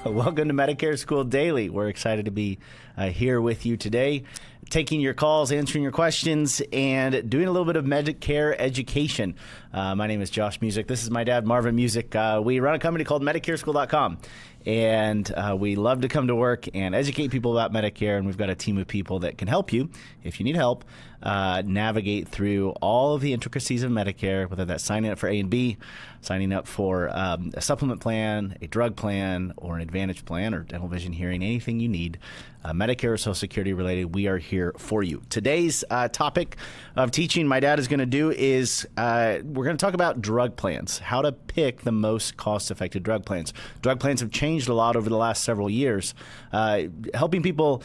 Welcome to Medicare School Daily. We're excited to be here with you today, taking your calls, answering your questions, and doing a little bit of Medicare education. My name is Josh Music. This is my dad, Marvin Music. We run a company called medicareschool.com, and we love to come to work and educate people about Medicare, and we've got a team of people that can help you, if you need help, navigate through all of the intricacies of Medicare, whether that's signing up for A and B, signing up for a supplement plan, a drug plan, or an Advantage plan, or dental, vision, hearing, anything you need, Medicare or Social Security related, we are here for you. Today's topic of teaching my dad is going to do is we're going to talk about drug plans, how to pick the most cost-effective drug plans. Drug plans have changed a lot over the last several years. Helping people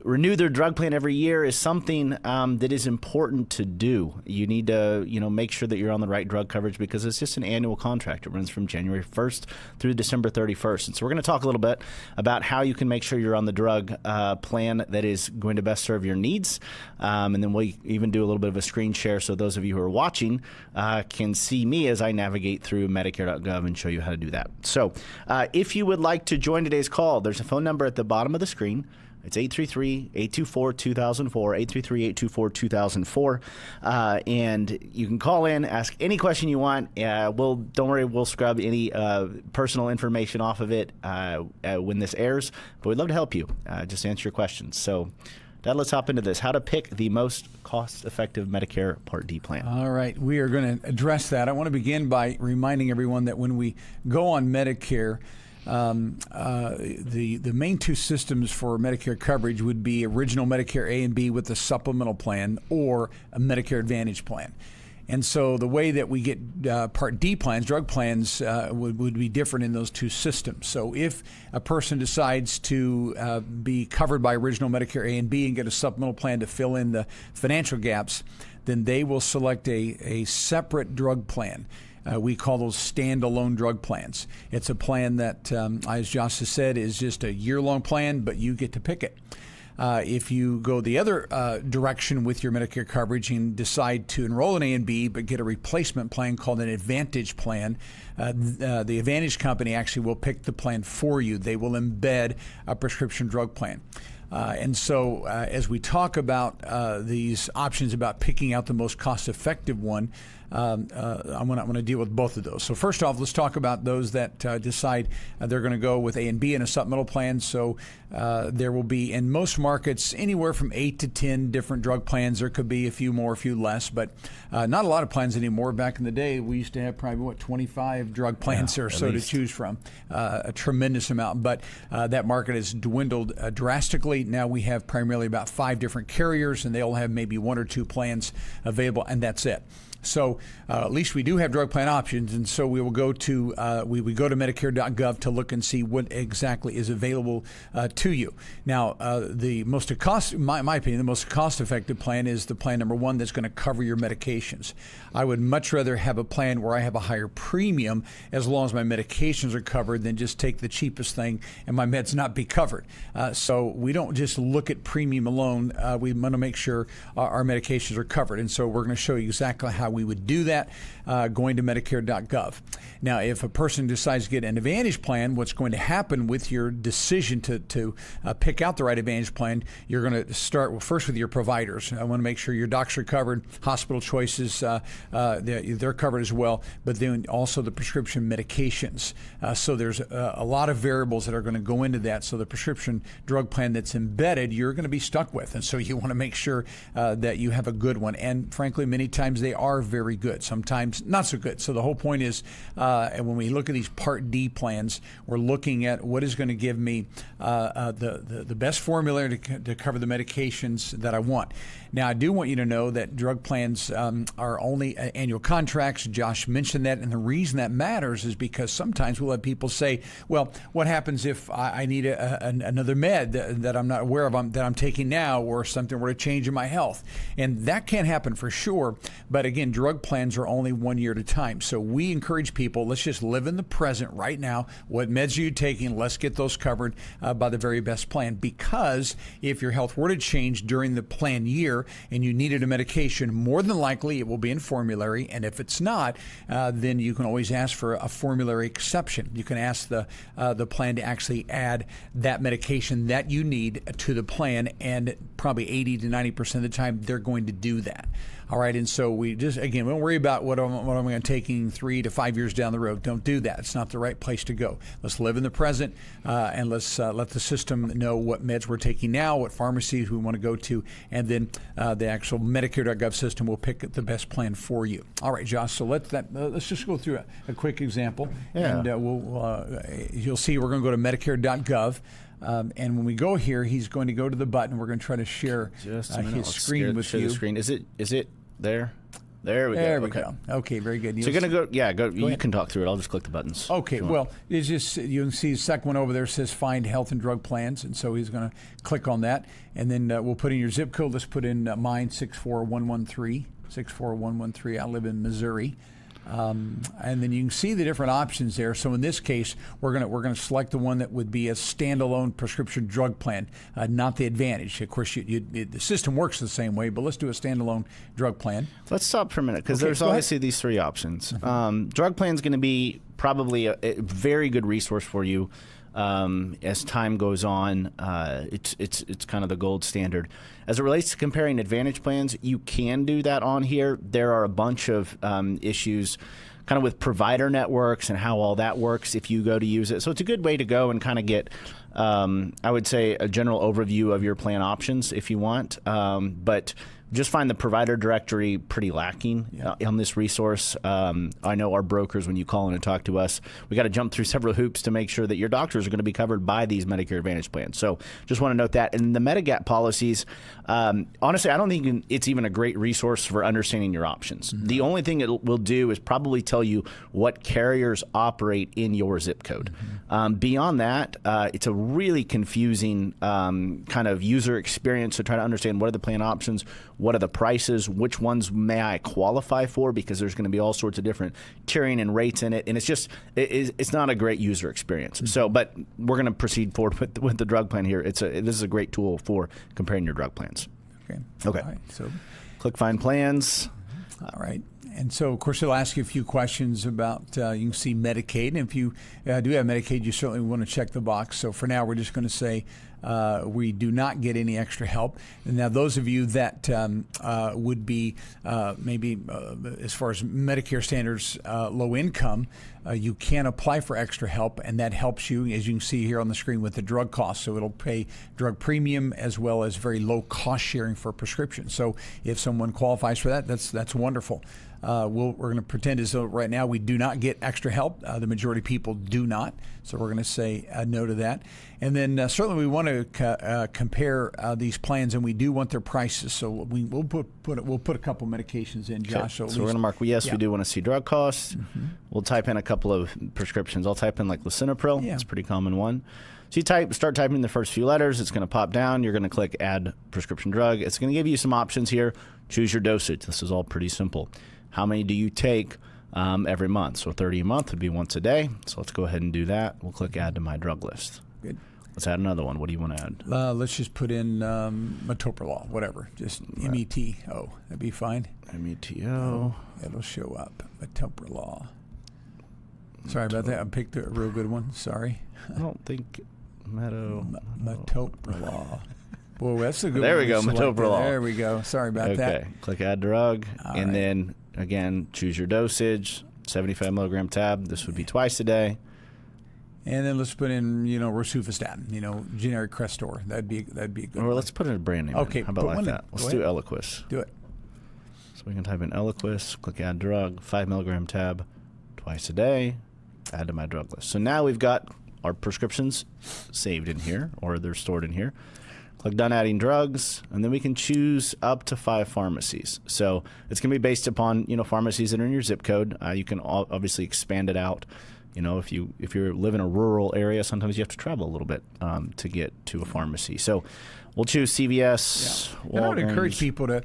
renew their drug plan every year is something that is important to do. You need to, make sure that you're on the right drug coverage because it's just an annual contract. It runs from January 1st through December 31st. And so we're going to talk a little bit about how you can make sure you're on the drug plan that is going to best serve your needs. And then we'll even do a little bit of a screen share so those of you who are watching can see me as I navigate through medicare.gov and show you how to do that. So if you would like to join today's call, there's a phone number at the bottom of the screen. It's 833-824-2004, 833-824-2004. And you can call in, ask any question you want. Don't worry, we'll scrub any personal information off of it when this airs. But we'd love to help you. Just answer your questions. So, Dad, let's hop into this. How to pick the most cost-effective Medicare Part D plan. All right. We are going to address that. I want to begin by reminding everyone that when we go on Medicare, the main two systems for Medicare coverage would be original Medicare A and B with the supplemental plan or a Medicare Advantage plan. And so the way that we get Part D plans, drug plans, would be different in those two systems. So if a person decides to be covered by original Medicare A and B and get a supplemental plan to fill in the financial gaps, then they will select a separate drug plan. We call those standalone drug plans. It's a plan that, as Josh has said, is just a year-long plan, but you get to pick it. If you go the other direction with your Medicare coverage and decide to enroll in A and B but get a replacement plan called an Advantage plan, the Advantage company actually will pick the plan for you. They will embed a prescription drug plan. And so as we talk about these options about picking out the most cost-effective one, I'm going to deal with both of those. So first off, let's talk about those that decide they're going to go with A and B in a supplemental plan. So there will be, in most markets, anywhere from 8 to 10 different drug plans. There could be a few more, a few less, but not a lot of plans anymore. Back in the day, we used to have probably, 25 drug plans or so to choose from, a tremendous amount. But that market has dwindled drastically. Now we have primarily about 5 different carriers, and they all have maybe 1 or 2 plans available, and that's it. So at least we do have drug plan options, and so we will go to we go to medicare.gov to look and see what exactly is available to you. Now, the most my opinion, the most cost-effective plan is the plan number 1 that's going to cover your medications. I would much rather have a plan where I have a higher premium as long as my medications are covered than just take the cheapest thing and my meds not be covered. So we don't just look at premium alone. We want to make sure our medications are covered, and so we're going to show you exactly how we would do that going to medicare.gov. Now, if a person decides to get an Advantage plan, what's going to happen with your decision to pick out the right Advantage plan, you're going to start first with your providers. I want to make sure your docs are covered, hospital choices, they're covered as well, but then also the prescription medications. So there's a lot of variables that are going to go into that. So the prescription drug plan that's embedded, you're going to be stuck with. And so you want to make sure that you have a good one. And frankly, many times they are very good, sometimes not so good. So the whole point is, when we look at these Part D plans, we're looking at what is going to give me the best formula to cover the medications that I want. Now, I do want you to know that drug plans are only annual contracts. Josh mentioned that, and the reason that matters is because sometimes we'll have people say, well, what happens if I need another med that I'm not aware of that I'm taking now, or something were to change in my health? And that can happen for sure, but again, drug plans are only 1 year at a time. So we encourage people, let's just live in the present right now. What meds are you taking? Let's get those covered by the very best plan. Because if your health were to change during the plan year and you needed a medication, more than likely it will be in formulary. And if it's not, then you can always ask for a formulary exception. You can ask the plan to actually add that medication that you need to the plan, and probably 80 to 90% of the time they're going to do that. All right, and so we just, again, we don't worry about what am I going to taking 3 to 5 years down the road. Don't do that. It's not the right place to go. Let's live in the present, and let's let the system know what meds we're taking now, what pharmacies we want to go to, and then the actual Medicare.gov system will pick the best plan for you. All right, Josh, so let's just go through a quick example, and you'll see we're going to go to medicare.gov. And when we go here, he's going to go to the button. We're going to try to share his screen with you. The screen. Is it there? There we go. There we go. Okay, very good. So you're going to go. Yeah, go. You can talk through it. I'll just click the buttons. Okay. Well, it's just, you can see the second one over there says Find Health and Drug Plans, and so he's going to click on that, and then we'll put in your zip code. Let's put in mine 64113. 64113. I live in Missouri. And then you can see the different options there. So in this case, we're gonna select the one that would be a standalone prescription drug plan, not the Advantage. Of course, the system works the same way, but let's do a standalone drug plan. Let's stop for a minute, because there's obviously these three options. Drug plan is going to be probably a very good resource for you. As time goes on, it's kind of the gold standard. As it relates to comparing Advantage plans, you can do that on here. There are a bunch of issues kind of with provider networks and how all that works if you go to use it. So it's a good way to go and kind of get, I would say, a general overview of your plan options if you want. But just find the provider directory pretty lacking on this resource. I know our brokers, when you call in and talk to us, we got to jump through several hoops to make sure that your doctors are going to be covered by these Medicare Advantage plans. So just want to note that. And the Medigap policies, honestly, I don't think it's even a great resource for understanding your options. Mm-hmm. The only thing it will do is probably tell you what carriers operate in your zip code. Mm-hmm. Beyond that, it's a really confusing kind of user experience to try to understand what are the plan options, what are the prices, which ones may I qualify for, because there's going to be all sorts of different tiering and rates in it, and it's just it's not a great user experience. Mm-hmm. So, but we're going to proceed forward with the drug plan here. This is a great tool for comparing your drug plans. Okay. All right, so click Find Plans. All right. And so, of course, it'll ask you a few questions about, you can see Medicaid. And if you do have Medicaid, you certainly want to check the box. So for now, we're just going to say we do not get any extra help. And now, those of you that would be maybe, as far as Medicare standards, low income, you can apply for extra help, and that helps you, as you can see here on the screen, with the drug costs. So it'll pay drug premium as well as very low cost sharing for prescriptions. So if someone qualifies for that, that's wonderful. We're going to pretend as though right now we do not get extra help. The majority of people do not. So we're going to say no to that. And then certainly we want to compare these plans, and we do want their prices. So we'll put a couple medications in, Josh. Okay. So we're going to mark, we do want to see drug costs. Mm-hmm. We'll type in a couple of prescriptions. I'll type in like lisinopril. Yeah. It's a pretty common one. So you start typing the first few letters. It's going to pop down. You're going to click Add Prescription Drug. It's going to give you some options here. Choose your dosage. This is all pretty simple. How many do you take every month? So 30 a month would be once a day. So let's go ahead and do that. We'll click Add to My Drug List. Good. Let's add another one. What do you want to add? Let's just put in metoprolol, whatever. Just METO. That'd be fine. METO. It'll show up. Metoprolol. Sorry about that. I picked a real good one. Sorry. I don't think metoprolol. Boy, that's a good one. There we go, metoprolol. There we go. Sorry about that. Okay, click Add Drug, and then, again, choose your dosage, 75 milligram tab. This would be twice a day. And then let's put in, rosuvastatin, generic Crestor. That'd be a good one. Or let's put in a brand name. Okay. How about like that? Let's do Eliquis. Do it. So we can type in Eliquis, click Add Drug, 5 milligram tab, twice a day, add to my drug list. So now we've got our prescriptions saved in here, or they're stored in here. Click Done Adding Drugs, and then we can choose up to 5 pharmacies. So it's going to be based upon pharmacies that are in your zip code. You can obviously expand it out. If you live in a rural area, sometimes you have to travel a little bit to get to a pharmacy. So we'll choose CVS. And I would encourage people to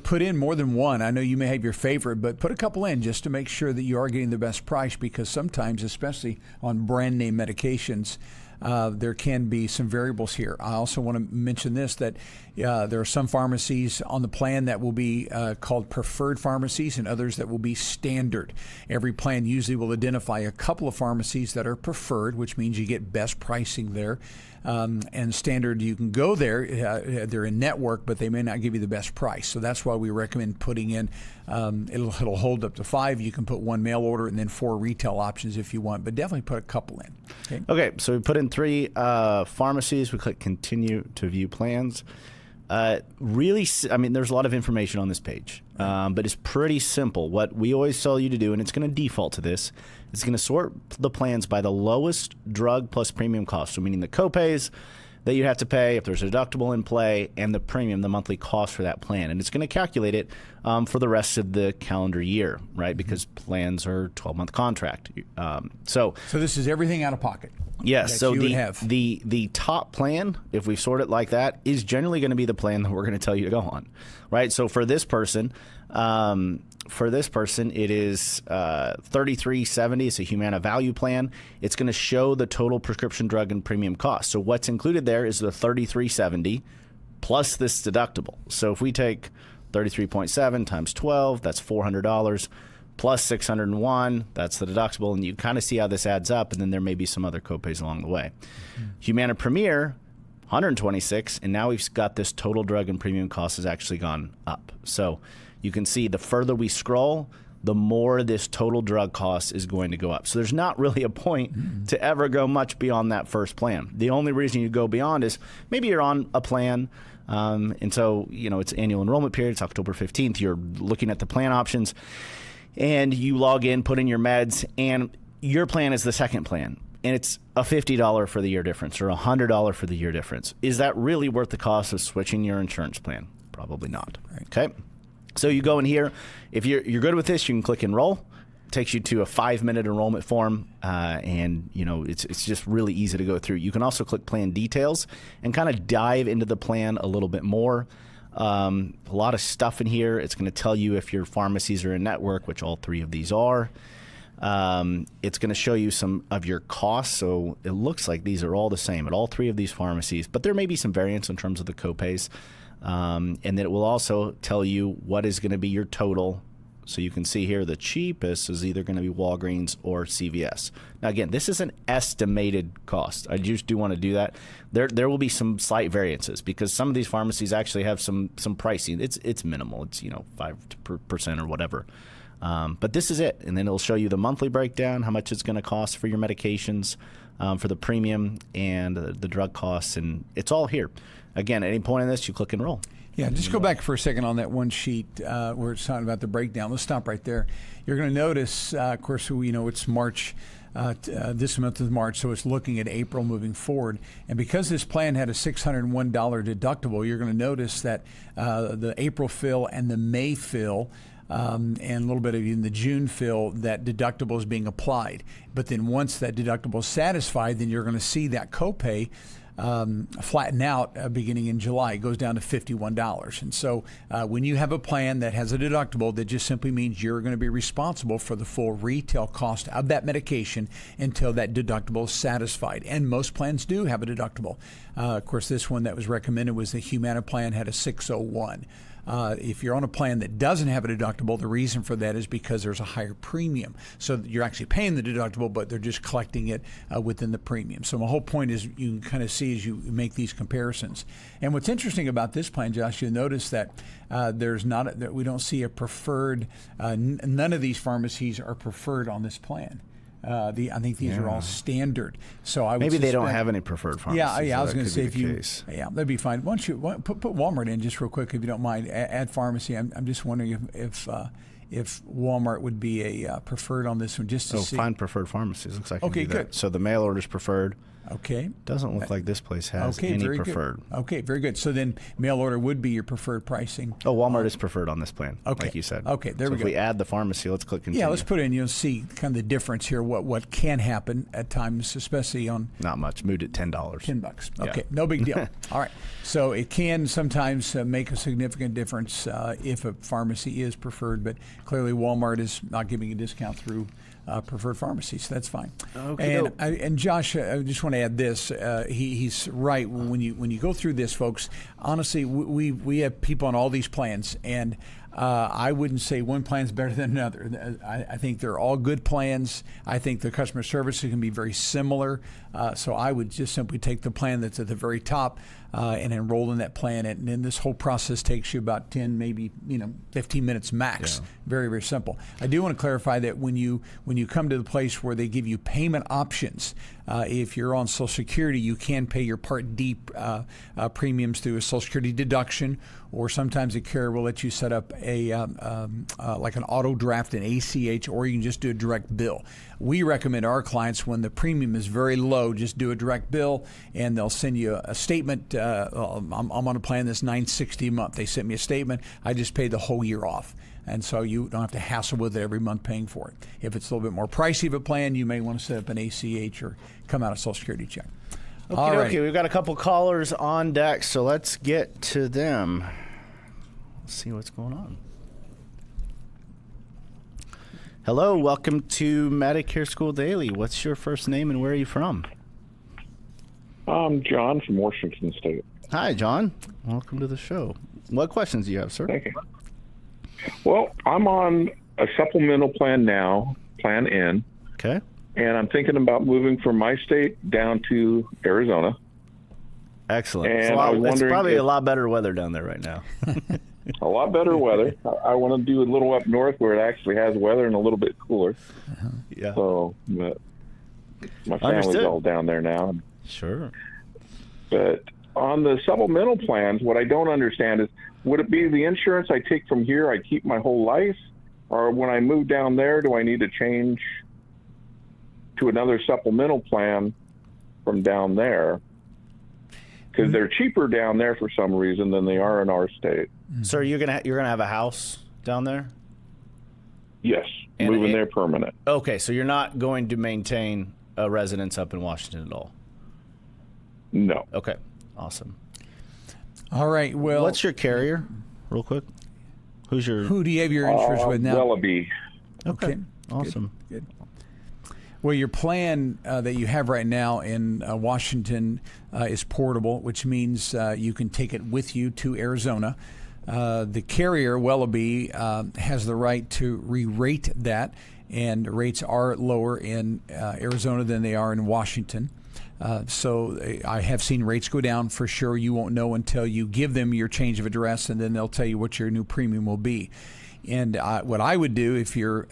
put in more than one. I know you may have your favorite, but put a couple in just to make sure that you are getting the best price, because sometimes, especially on brand name medications, there can be some variables here. I also want to mention this, that there are some pharmacies on the plan that will be called preferred pharmacies and others that will be standard. Every plan usually will identify a couple of pharmacies that are preferred, which means you get best pricing there. And standard, you can go there. They're in network, but they may not give you the best price. So that's why we recommend putting in, it'll hold up to 5. You can put 1 mail order and then 4 retail options if you want, but definitely put a couple in. Okay, so we put in 3 pharmacies. We click continue to view plans. Really, I mean, there's a lot of information on this page, but it's pretty simple. What we always tell you to do, and it's going to default to this, it's going to sort the plans by the lowest drug plus premium cost, so meaning the copays that you have to pay, if there's a deductible in play, and the premium, the monthly cost for that plan. And it's going to calculate it for the rest of the calendar year, right? Because plans are 12-month contract. So this is everything out of pocket. Yes, so the top plan, if we sort it like that, is generally going to be the plan that we're going to tell you to go on, right? So for this person, it is $33.70. It's a Humana value plan. It's going to show the total prescription drug and premium cost. So what's included there is the $33.70 plus this deductible. So if we take 33.7 times 12, that's $400. Plus 601, that's the deductible, and you kind of see how this adds up, and then there may be some other copays along the way. Humana Premier, 126, and now we've got this total drug and premium cost has actually gone up. So you can see the further we scroll, the more this total drug cost is going to go up. So there's not really a point to ever go much beyond that first plan. The only reason you go beyond is maybe you're on a plan, and so it's annual enrollment period. It's October 15th. You're looking at the plan options, and you log in, put in your meds, and your plan is the second plan, and it's a $50 for the year difference or a $100 for the year difference. Is that really worth the cost of switching your insurance plan? Probably not. Right. Okay, so you go in here. If you're good with this, you can click enroll. It takes you to a 5-minute enrollment form, and it's just really easy to go through. You can also click plan details and kind of dive into the plan a little bit more. A lot of stuff in here. It's going to tell you if your pharmacies are in network, which all 3 of these are. It's going to show you some of your costs. So it looks like these are all the same at all 3 of these pharmacies, but there may be some variance in terms of the copays. And then it will also tell you what is going to be your total. So you can see here the cheapest is either going to be Walgreens or CVS. Now, again, this is an estimated cost. I just do want to do that. There will be some slight variances because some of these pharmacies actually have some pricing. It's minimal. It's 5% or whatever. But this is it. And then it'll show you the monthly breakdown, how much it's going to cost for your medications, for the premium and the drug costs. And it's all here. Again, at any point in this, you click enroll. Yeah, just go back for a second on that one sheet where it's talking about the breakdown. Let's stop right there. You're going to notice, of course, it's March. This month is March, so it's looking at April moving forward. And because this plan had a $601 deductible, you're going to notice that the April fill and the May fill and a little bit of even the June fill, that deductible is being applied. But then once that deductible is satisfied, then you're going to see that copay flatten out beginning in July. It goes down to $51. And so when you have a plan that has a deductible, that just simply means you're going to be responsible for the full retail cost of that medication until that deductible is satisfied. And most plans do have a deductible. Of course, this one that was recommended was the Humana plan, had a 601. If you're on a plan that doesn't have a deductible, the reason for that is because there's a higher premium. So you're actually paying the deductible, but they're just collecting it within the premium. So my whole point is you can kind of see as you make these comparisons. And what's interesting about this plan, Josh, you'll notice that we don't see a preferred. None of these pharmacies are preferred on this plan. I think these are all standard. So I would maybe they don't have any preferred pharmacies. Yeah. I was going to say that'd be fine. Why don't you put Walmart in just real quick if you don't mind? Add pharmacy. I'm just wondering if Walmart would be a preferred on this one, just to see. Find preferred pharmacies. Looks like okay, good. So the mail order is preferred. Okay. Doesn't look like this place has any very preferred. Good. Okay, very good. So then mail order would be your preferred pricing. Oh, Walmart is preferred on this plan, Okay. like you said. Okay, there we If go. we add the pharmacy, let's click continue. Yeah, let's put it in. You'll see kind of the difference here. What can happen at times, especially on Not much. Moved at $10. $10. Yeah. Okay, no big deal. All right. So it can sometimes make a significant difference if a pharmacy is preferred, but clearly Walmart is not giving a discount through preferred pharmacy, so that's fine. Okay. And Josh, I just want to add this. He's right. When you go through this, folks, honestly, we have people on all these plans, and I wouldn't say one plan is better than another. I think they're all good plans. I think the customer service can be very similar. So I would just simply take the plan that's at the very top and enroll in that plan. And then this whole process takes you about 10, maybe 15 minutes max. Yeah. Very, very simple. I do want to clarify that when you come to the place where they give you payment options, if you're on Social Security, you can pay your Part D premiums through a Social Security deduction, or sometimes a carrier will let you set up a like an auto draft, an ACH, or you can just do a direct bill. We recommend our clients, when the premium is very low, just do a direct bill, and they'll send you a statement. I'm on a plan that's $960 a month. They sent me a statement. I just paid the whole year off. And so you don't have to hassle with it every month paying for it. If it's a little bit more pricey of a plan, you may want to set up an ACH or come out a Social Security check. Okay, we've got a couple callers on deck, so let's get to them. Let's see what's going on. Hello, welcome to Medicare School Daily. What's your first name and where are you from? I'm John from Washington State. Hi, John. Welcome to the show. What questions do you have, sir? Thank you. Well, I'm on a supplemental plan now, Plan N, Okay. and I'm thinking about moving from my state down to Arizona. Excellent. And It's, I was it's wondering probably if- a lot better weather down there right now. A lot better weather. I want to do a little up north where it actually has weather and a little bit cooler. Yeah. So, but my family's Understood. all down there now. Sure. But on the supplemental plans, what I don't understand is, would it be the insurance I take from here I keep my whole life? Or when I move down there, do I need to change to another supplemental plan from down there? Because they're cheaper down there for some reason than they are in our state. So you're gonna have a house down there? Yes, And moving it- there permanent. Okay, so you're not going to maintain a residence up in Washington at all? No. Okay, awesome. All right. Well, What's your carrier, real quick? Who's your... who do you have your insurance with now? Wellaby. Okay. Awesome. Good. Well, your plan that you have right now in Washington is portable, which means you can take it with you to Arizona. The carrier, Wellaby, has the right to re-rate that, and rates are lower in Arizona than they are in Washington. So I have seen rates go down for sure. You won't know until you give them your change of address, and then they'll tell you what your new premium will be. And what I would do, if you're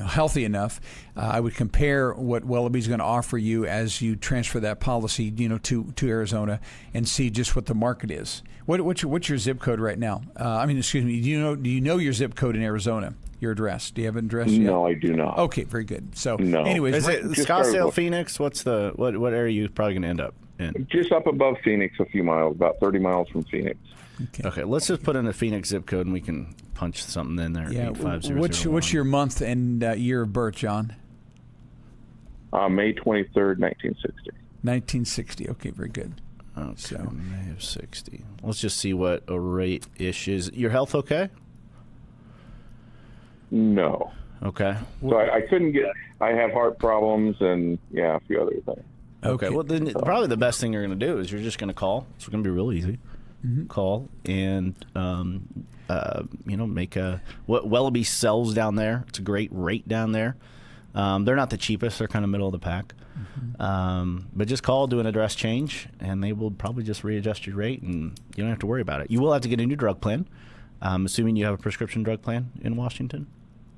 healthy enough, I would compare what Wellaby's going to offer you as you transfer that policy, to Arizona, and see just what the market is. What's your zip code right now? Excuse me. Do you know your zip code in Arizona? Your address? Do you have an address yet? No, I do not. Okay, very good. So, No. anyways, Is it Just Scottsdale, started- Phoenix? What area are you probably going to end up in? Just up above Phoenix a few miles, about 30 miles from Phoenix. Okay, let's just put in a Phoenix zip code and we can punch something in there. yeah. 85001. What's your month and year of birth, John? May 23rd, 1960. 1960. Okay, very good. Okay, So- May of 60. Let's just see what a rate-ish is. Your health okay? No. Okay. So I couldn't get, I have heart problems and, a few other things. Okay. Well, then probably the best thing you're going to do is you're just going to call. It's going to be real easy. Call and make what Wellaby sells down there. It's a great rate down there. They're not the cheapest. They're kind of middle of the pack. But just call, do an address change, and they will probably just readjust your rate, and you don't have to worry about it. You will have to get a new drug plan. Assuming you have a prescription drug plan in Washington.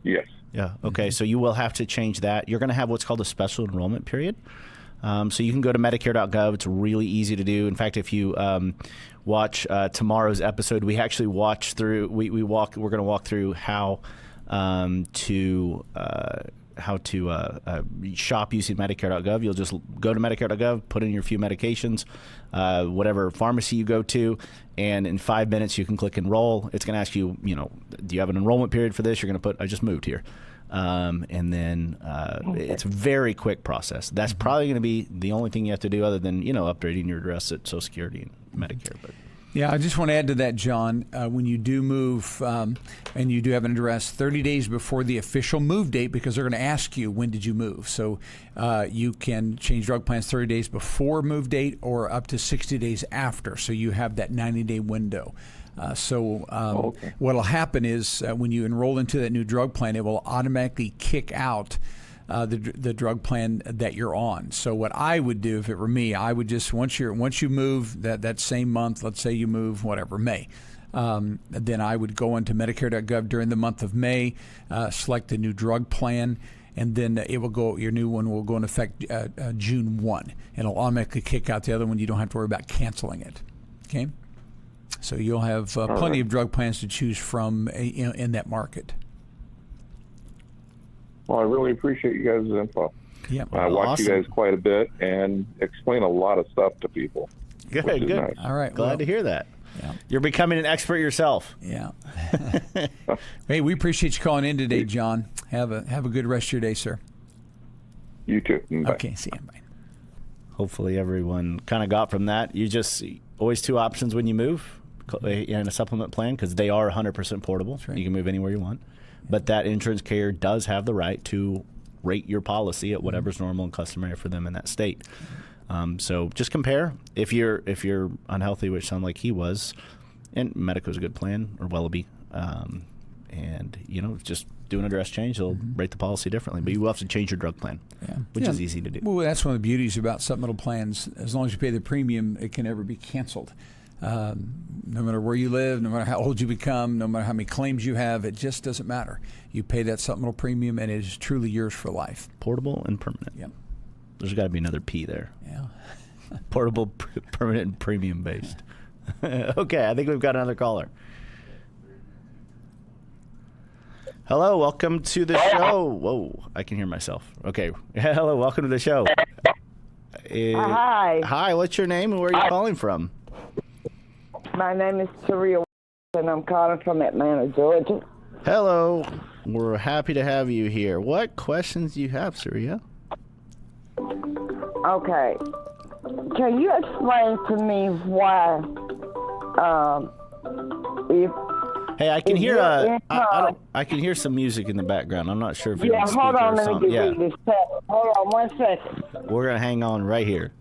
Yes. Yeah. Okay. So you will have to change that. You're going to have what's called a special enrollment period. So you can go to medicare.gov. It's really easy to do. In fact, if you watch tomorrow's episode, we actually watch through. We're going to walk through how to shop using medicare.gov. You'll just go to medicare.gov, put in your few medications, whatever pharmacy you go to, and in 5 minutes you can click enroll. It's going to ask you, do you have an enrollment period for this? You're going to put, I just moved here. And then it's a very quick process. That's probably going to be the only thing you have to do other than, updating your address at Social Security and Medicare. But yeah, I just want to add to that, John. When you do move and you do have an address, 30 days before the official move date, because they're going to ask you, when did you move? So you can change drug plans 30 days before move date or up to 60 days after. So you have that 90-day window. What will happen is when you enroll into that new drug plan, it will automatically kick out the drug plan that you're on. So what I would do if it were me, I would just once you move that same month, let's say you move May, then I would go into medicare.gov during the month of May, select the new drug plan, and then your new one will go in effect June 1, and it'll automatically kick out the other one. You don't have to worry about canceling it. Okay. So you'll have plenty of drug plans to choose from in that market. Well, I really appreciate you guys' info. Yeah, I watch you guys quite a bit and explain a lot of stuff to people. Good. Nice. All right. Glad to hear that. Yeah. You're becoming an expert yourself. Yeah. Hey, we appreciate you calling in today, John. Have a good rest of your day, sir. You too. Bye. Okay. See you. Bye. Hopefully everyone kind of got from that. You just always two options when you move in a supplement plan, because they are 100% portable. That's right. You can move anywhere you want. But that insurance carrier does have the right to rate your policy at whatever's normal and customary for them in that state. So just compare. If you're unhealthy, which sounded like he was, and Medico's a good plan, or Wellaby, and just do an address change, they'll rate the policy differently. But you will have to change your drug plan, which is easy to do. Well, that's one of the beauties about supplemental plans. As long as you pay the premium, it can never be canceled. No matter where you live, no matter how old you become, no matter how many claims you have, it just doesn't matter. You pay that supplemental premium, and it is truly yours for life. Portable and permanent. Yep. There's got to be another P there. Yeah. Portable, permanent, and premium based. Okay, I think we've got another caller. Hello, welcome to the show. Whoa, I can hear myself. Okay. Hello, welcome to the show. Hi. Hi, what's your name and where are you calling from? My name is Taria, and I'm calling from Atlanta, Georgia. Hello. We're happy to have you here. What questions do you have, Surya? Okay. Can you explain to me why, Hey, I can hear I can hear some music in the background. I'm not sure if you're on speaker hold on, or let something. me get this set. Hold on 1 second. We're gonna hang on right here.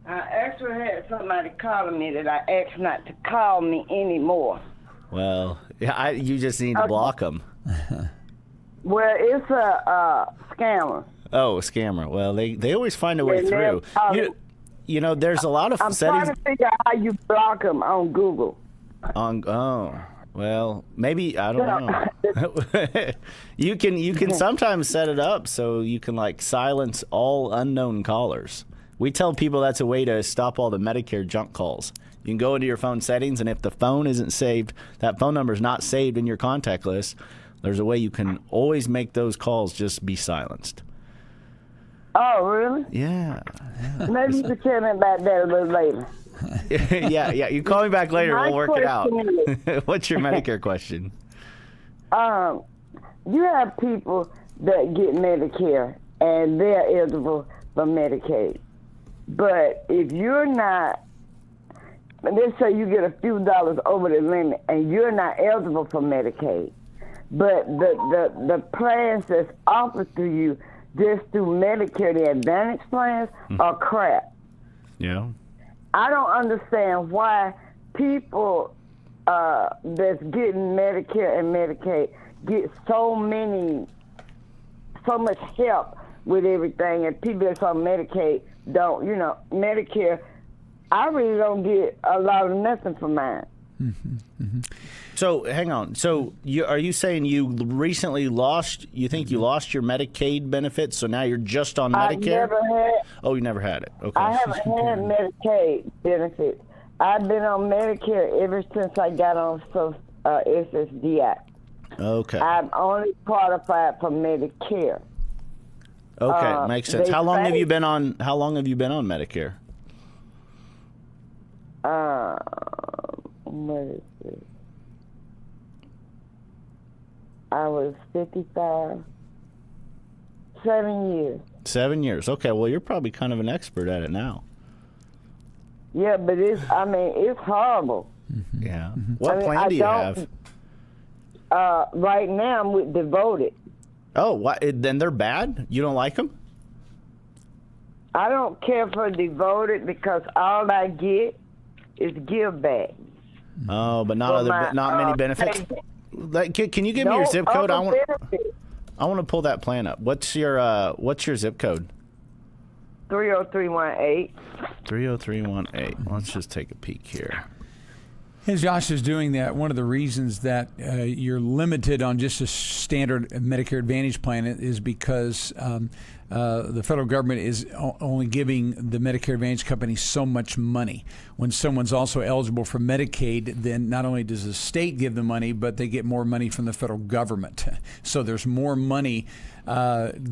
I actually had somebody calling me that I asked not to call me anymore. Well, you just need to block them. Well, it's a scammer. Oh, a scammer. Well, they always find a way through. There's a lot of I'm settings. trying to figure out how you block them on Google. Well, maybe I don't know. You can sometimes set it up so you can silence all unknown callers. We tell people that's a way to stop all the Medicare junk calls. You can go into your phone settings, and if the phone isn't saved, that phone number is not saved in your contact list, there's a way you can always make those calls just be silenced. Oh, really? Yeah. Maybe you could tell me about that a little later. Yeah. You call me back later. My We'll work it out. question What's your Medicare question? You have people that get Medicare, and they're eligible for Medicaid. But if you're not, let's say you get a few dollars over the limit and you're not eligible for Medicaid, but the plans that's offered to you just through Medicare, the Advantage plans, are crap. Yeah. I don't understand why people that's getting Medicare and Medicaid get so much help with everything, and people that's on Medicaid don't. Medicare, I really don't get a lot of nothing from mine. So hang on. So are you saying you recently lost? You think you lost your Medicaid benefits? So now you're just on Medicare? I never had. Oh, you never had it. Okay. I haven't had Medicaid benefits. I've been on Medicare ever since I got on SSDI. Okay. I'm only qualified for Medicare. Okay, makes sense. How long have you been on Medicare? What is it? I was 55. 7 years. 7 years. Okay, well, you're probably kind of an expert at it now. Yeah, but it's horrible. Yeah. What plan do you have? Right now I'm with Devoted. Oh, what? Then they're bad? You don't like them? I don't care for Devoted because all I get is give back. Oh, but not many benefits. Can you give me your zip code? I want to pull that plan up. What's your zip code? 30318. 30318. Let's just take a peek here. As Josh is doing that, one of the reasons that you're limited on just a standard Medicare Advantage plan is because the federal government is only giving the Medicare Advantage companies so much money. When someone's also eligible for Medicaid, then not only does the state give the money, but they get more money from the federal government. So there's more money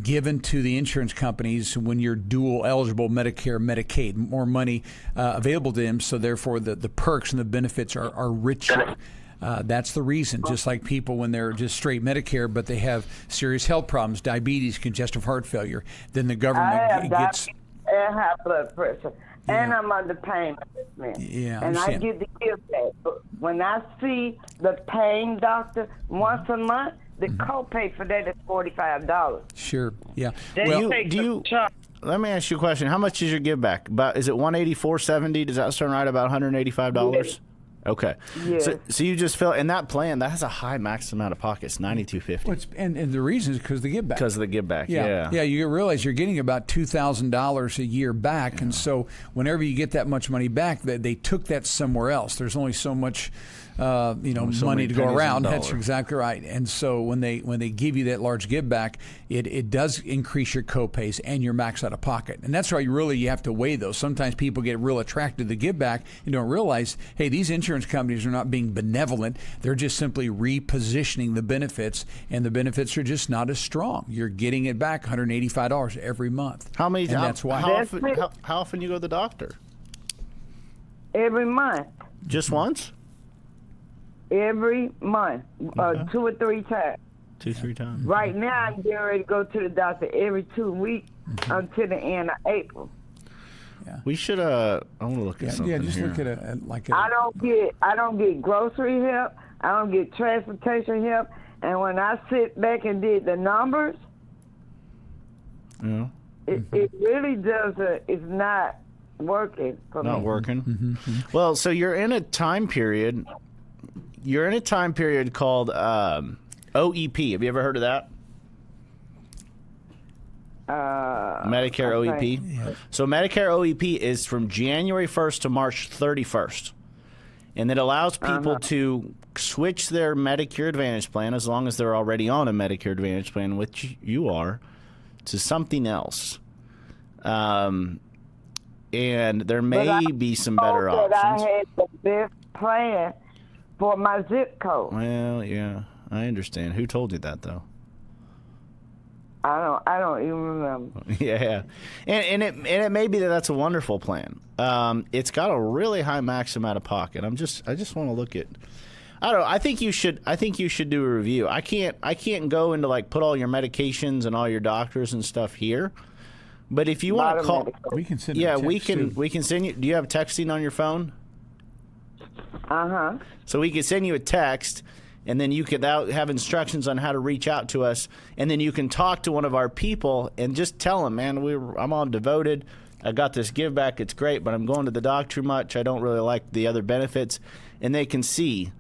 given to the insurance companies when you're dual eligible Medicare, Medicaid, more money available to them. So therefore the perks and the benefits are richer. That's the reason. Just like people when they're just straight Medicare, but they have serious health problems, diabetes, congestive heart failure, then the government gets. I have high blood pressure, and I'm under pain management. Yeah, and I get the gift back. But when I see the pain doctor once a month, the copay for that is $45. Sure. Yeah. Let me ask you a question. How much is your give back? Is it $184.70? Does that sound right? About $185? Yes. Okay. Yes. So you just feel in that plan that has a high max amount of pockets, $92.50. Well, and the reason is because of the give back. Because of the give back. Yeah. Yeah. You realize you're getting about $2,000 a year back, and so whenever you get that much money back, they took that somewhere else. There's only so much. Money to go around. That's exactly right. And so when they give you that large give back, it does increase your copays and your max out of pocket. And that's why you have to weigh those. Sometimes people get real attracted to the give back and don't realize, hey, these insurance companies are not being benevolent. They're just simply repositioning the benefits, and the benefits are just not as strong. You're getting it back $185 every month. That's why. How often you go to the doctor? Every month. Just once? Every month, 2 or 3 times. 2-3 times. Right now, I'm getting ready to go to the doctor every 2 weeks until the end of April. Yeah. We should. I want to look at something. Yeah, just here. look at it. I don't get grocery help. I don't get transportation help. And when I sit back and did the numbers, it really doesn't. It's not working for me. Not working. Well, so you're in a time period. You're in a time period called OEP. Have you ever heard of that? Medicare OEP. Yeah. So Medicare OEP is from January 1st to March 31st. And it allows people to switch their Medicare Advantage plan, as long as they're already on a Medicare Advantage plan, which you are, to something else. And there may be some better options. I had the best plan for my zip code. Well, yeah, I understand. Who told you that, though? I don't even remember. Yeah, and it may be that's a wonderful plan. It's got a really high maximum out of pocket. I just want to look at. I don't know. I think you should do a review. I can't go into put all your medications and all your doctors and stuff here. But if you want to call, we can send. Yeah, we can send you. Do you have texting on your phone? So we could send you a text, and then you could have instructions on how to reach out to us, and then you can talk to one of our people and just tell them, man, I'm on Devoted. I got this give back. It's great, but I'm going to the doctor too much. I don't really like the other benefits, and they can see.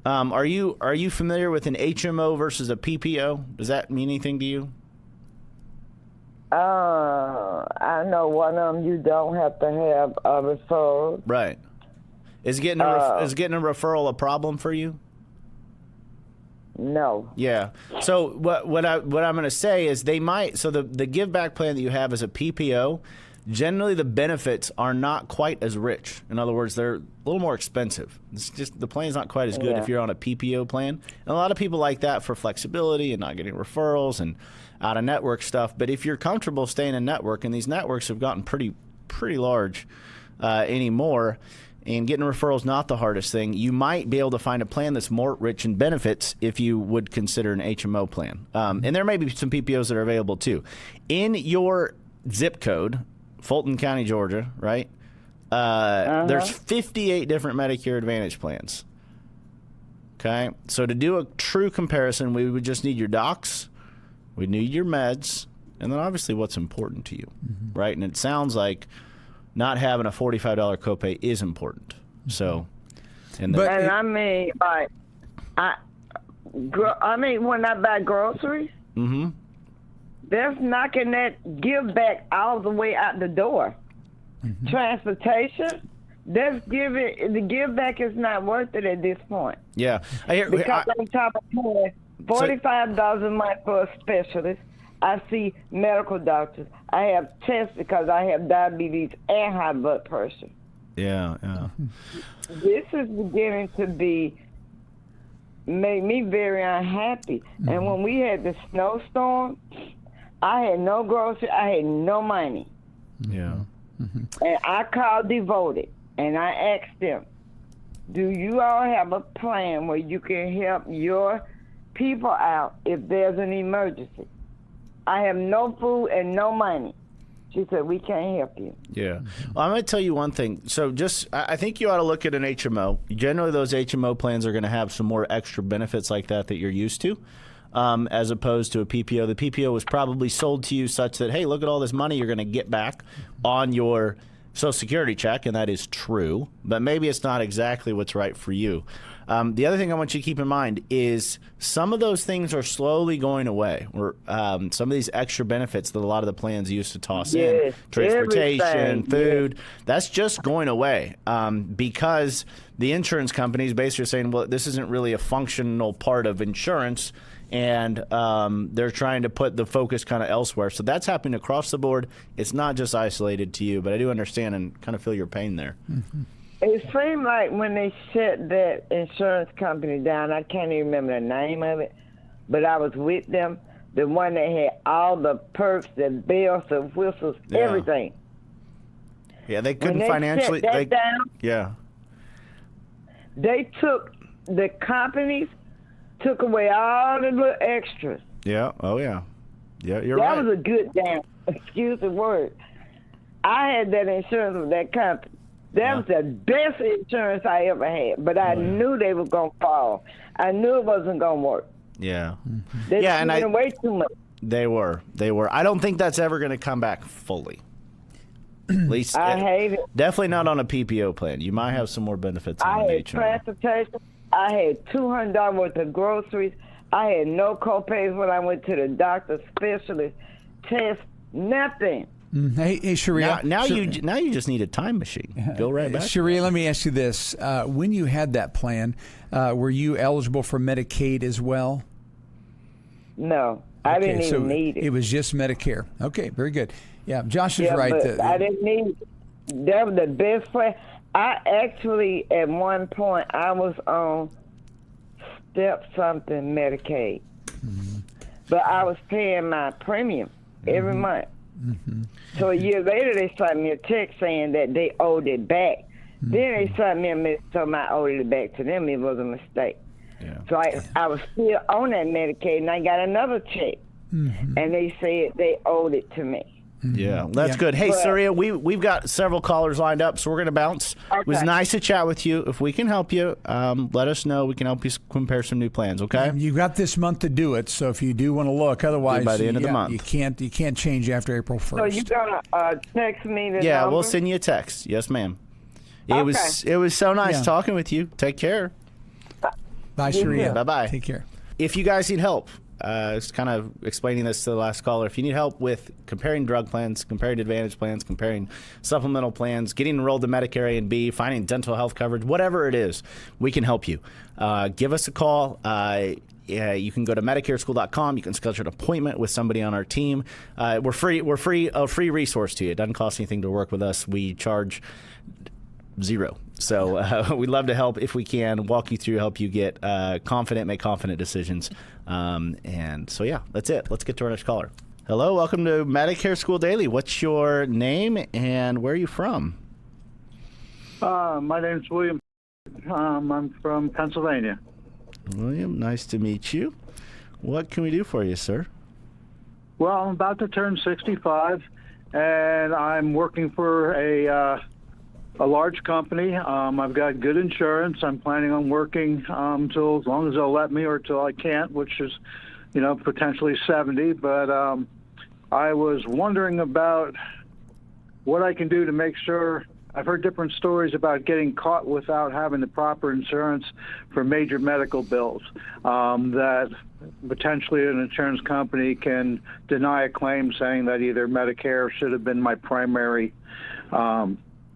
Are you familiar with an HMO versus a PPO? Does that mean anything to you? I know one of them you don't have to have a referral. Right. Is getting a referral a problem for you? No. Yeah. So what I'm going to say is they might. So the give back plan that you have is a PPO. generally the benefits are not quite as rich. In other words, they're a little more expensive. It's just the plan's not quite as good if you're on a PPO plan. And a lot of people like that for flexibility and not getting referrals and out-of-network stuff. But if you're comfortable staying in network, and these networks have gotten pretty large anymore, and getting referrals not the hardest thing, you might be able to find a plan that's more rich in benefits if you would consider an HMO plan. And there may be some PPOs that are available too. In your zip code, Fulton County, Georgia, right? There's 58 different Medicare Advantage plans. Okay? So to do a true comparison, we would just need your docs, we'd need your meds, and then obviously what's important to you, right? And it sounds like not having a $45 copay is important. So, and I mean, like, I mean, when I buy groceries, that's knocking that give back all the way out the door. Transportation, the give back is not worth it at this point. Yeah, because on top of paying $45 a month for a specialist, I see medical doctors. I have tests because I have diabetes and high blood pressure. Yeah. This is beginning to make me very unhappy. And when we had the snowstorm, I had no groceries. I had no money. Yeah. And I called Devoted, and I asked them, do you all have a plan where you can help your people out if there's an emergency? I have no food and no money. She said, we can't help you. Yeah. Well, I'm going to tell you one thing. So I think you ought to look at an HMO. Generally, those HMO plans are going to have some more extra benefits like that you're used to, as opposed to a PPO. The PPO was probably sold to you such that, hey, look at all this money you're going to get back on your Social Security check, and that is true. But maybe it's not exactly what's right for you. The other thing I want you to keep in mind is some of those things are slowly going away. Some of these extra benefits that a lot of the plans used to toss in, transportation, food, that's just going away because the insurance companies basically are saying, well, this isn't really a functional part of insurance, and they're trying to put the focus kind of elsewhere. So that's happening across the board. It's not just isolated to you, but I do understand and kind of feel your pain there. It seemed like when they shut that insurance company down, I can't even remember the name of it, but I was with them, the one that had all the perks, the bells, the whistles, everything. Yeah, they couldn't financially. Shut that down, yeah. They took, the companies took away all the little extras. Yeah, oh yeah. Yeah, you're right. That was a good damn, excuse the word. I had that insurance with that company. That was the best insurance I ever had, but I knew they were going to fall. I knew it wasn't going to work. Yeah. They were way too much. They were. I don't think that's ever going to come back fully. At least I hate it. Definitely not on a PPO plan. You might have some more benefits on an HMO. I had transportation. I had $200 worth of groceries. I had no copays when I went to the doctor, specialist, test, nothing. Hey, Sharia. Now you just need a time machine. Go right back. Sharia, let me ask you this: when you had that plan, were you eligible for Medicaid as well? No, I didn't even need it. It was just Medicare. Okay, very good. Yeah, Josh is right. But I didn't need it. That was the best plan. I actually, at one point, I was on step something Medicaid, but I was paying my premium every month. So a year later, they sent me a check saying that they owed it back. Then they sent me a message telling me I owed it back to them. It was a mistake. Yeah. So I was still on that Medicaid, and I got another check, and they said they owed it to me. Yeah, that's good. Hey, Surya, we've got several callers lined up, so we're going to bounce. Okay. It was nice to chat with you. If we can help you, let us know. We can help you compare some new plans, okay? You've got this month to do it, so if you do want to look, otherwise by the end of the month. You can't change after April 1st. So you're going to text me the number? We'll send you a text. Yes, ma'am. It was so nice talking with you. Take care. Bye, Sharia. Bye-bye. Take care. If you guys need help, it's kind of explaining this to the last caller. If you need help with comparing drug plans, comparing Advantage plans, comparing supplemental plans, getting enrolled to Medicare A and B, finding dental health coverage, whatever it is, we can help you. Give us a call. you can go to medicareschool.com. You can schedule an appointment with somebody on our team. We're free. We're a free resource to you. It doesn't cost anything to work with us. We charge $0. So we'd love to help if we can, walk you through, help you get confident, make confident decisions. And so, yeah, that's it. Let's get to our next caller. Hello, welcome to Medicare School Daily. What's your name and where are you from? My name's William. I'm from Pennsylvania. William, nice to meet you. What can we do for you, sir? Well, I'm about to turn 65, and I'm working for a large company. I've got good insurance. I'm planning on working till as long as they'll let me or till I can't, which is, potentially 70. But I was wondering about what I can do to make sure. I've heard different stories about getting caught without having the proper insurance for major medical bills, that potentially an insurance company can deny a claim saying that either Medicare should have been my primary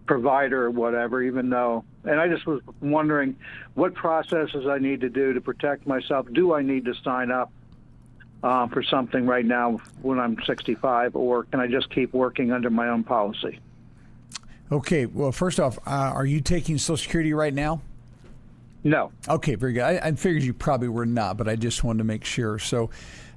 provider or whatever, even though, and I just was wondering what processes I need to do to protect myself. Do I need to sign up for something right now when I'm 65, or can I just keep working under my own policy? Okay, well, first off, are you taking Social Security right now? No. Okay, very good. I figured you probably were not, but I just wanted to make sure. So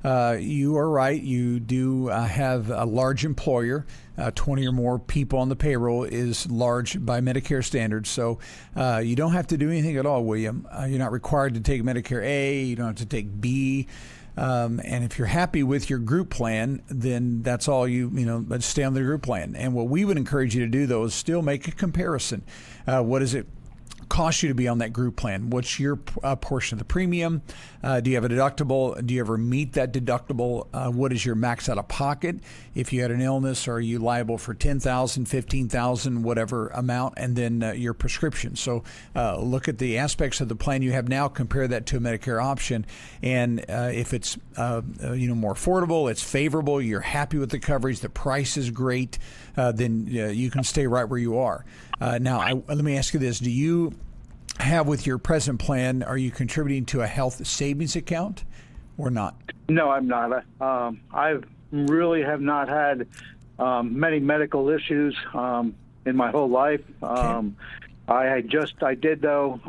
you are right. You do have a large employer. 20 or more people on the payroll is large by Medicare standards. So you don't have to do anything at all, William. You're not required to take Medicare A. You don't have to take B. And if you're happy with your group plan, then that's all let's stay on the group plan. And what we would encourage you to do, though, is still make a comparison. What does it cost you to be on that group plan? What's your portion of the premium? Do you have a deductible? Do you ever meet that deductible? What is your max out of pocket? If you had an illness, are you liable for $10,000, $15,000, whatever amount? And then your prescription. So look at the aspects of the plan you have now, compare that to a Medicare option. And if it's more affordable, it's favorable, you're happy with the coverage, the price is great, then you can stay right where you are. Now, let me ask you this. Do you have, with your present plan, are you contributing to a health savings account or not? No, I'm not. I really have not had many medical issues in my whole life. Okay. I did though,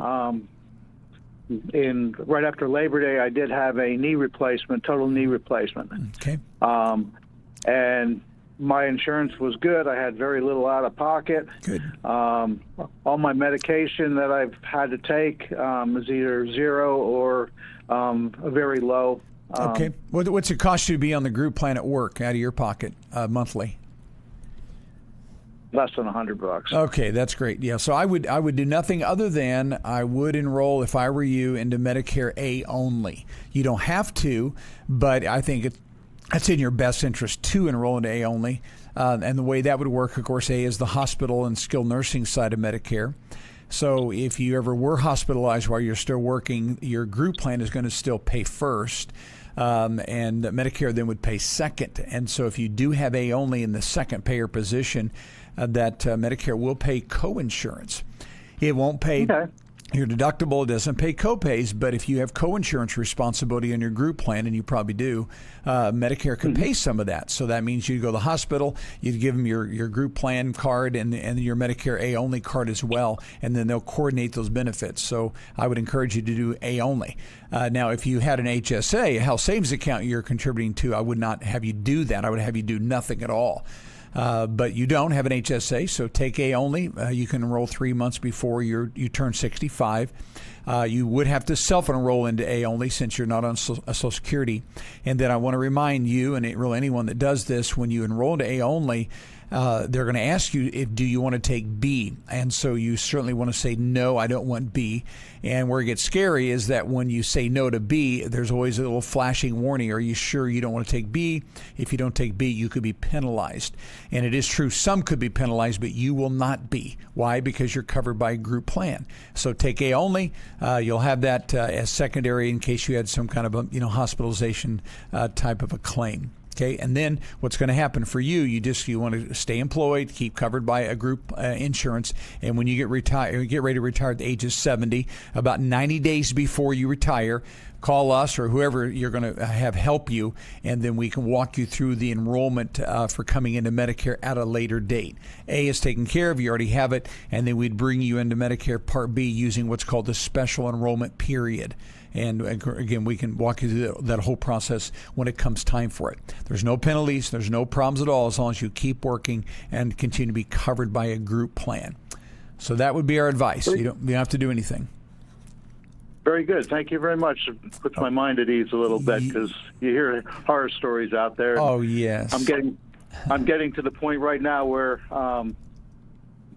right after Labor Day, I did have a knee replacement, total knee replacement. Okay. And my insurance was good. I had very little out of pocket. Good. All my medication that I've had to take is either zero or very low. Okay. What's it cost you to be on the group plan at work out of your pocket monthly? Less than $100. Okay, that's great. Yeah, so I would do nothing other than I would enroll, if I were you, into Medicare A only. You don't have to, but I think it's in your best interest to enroll into A only. And the way that would work, of course, A is the hospital and skilled nursing side of Medicare. So if you ever were hospitalized while you're still working, your group plan is going to still pay first. And Medicare then would pay second. And so if you do have A only in the second payer position, that Medicare will pay co-insurance. It won't pay your deductible. It doesn't pay co-pays, but if you have co-insurance responsibility on your group plan, and you probably do, Medicare can pay some of that. So that means you go to the hospital, you'd give them your group plan card and your Medicare A only card as well, and then they'll coordinate those benefits. So I would encourage you to do A only. Now, if you had an HSA, a health savings account you're contributing to, I would not have you do that. I would have you do nothing at all. But you don't have an HSA, so take A only. You can enroll 3 months before you turn 65. You would have to self-enroll into A only since you're not on Social Security. And then I want to remind you, and really anyone that does this, when you enroll into A only, they're going to ask you, do you want to take B? And so you certainly want to say, no, I don't want B. And where it gets scary is that when you say no to B, there's always a little flashing warning. Are you sure you don't want to take B? If you don't take B, you could be penalized. And it is true, some could be penalized, but you will not be. Why? Because you're covered by a group plan. So take A only. You'll have that as secondary in case you had some kind of a hospitalization type of a claim. Okay, and then what's going to happen for you? You want to stay employed, keep covered by a group insurance, and when you get ready to retire at the age of 70, about 90 days before you retire, call us or whoever you're going to have help you, and then we can walk you through the enrollment for coming into Medicare at a later date. A is taken care of, you already have it, and then we'd bring you into Medicare Part B using what's called the special enrollment period. And again, we can walk you through that whole process when it comes time for it. There's no penalties, there's no problems at all as long as you keep working and continue to be covered by a group plan. So that would be our advice. You don't have to do anything. Very good. Thank you very much. It puts my mind at ease a little bit because you hear horror stories out there. Oh, yes. I'm getting to the point right now where